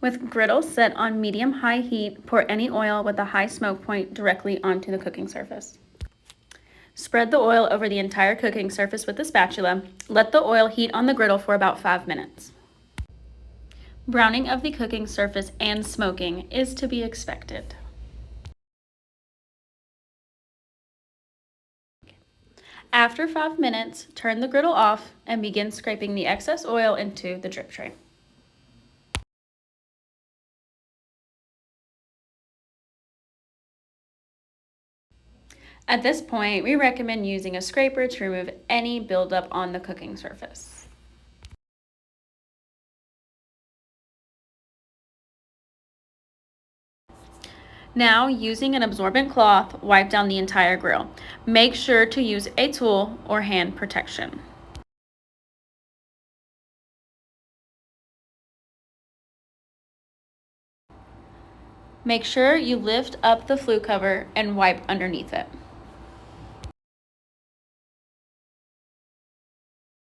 With griddle set on medium-high heat, pour any oil with a high smoke point directly onto the cooking surface. Spread the oil over the entire cooking surface with a spatula. Let the oil heat on the griddle for about 5 minutes. Browning of the cooking surface and smoking is to be expected. After 5 minutes, turn the griddle off and begin scraping the excess oil into the drip tray. At this point, we recommend using a scraper to remove any buildup on the cooking surface. Now, using an absorbent cloth, wipe down the entire grill. Make sure to use a tool or hand protection. Make sure you lift up the flue cover and wipe underneath it.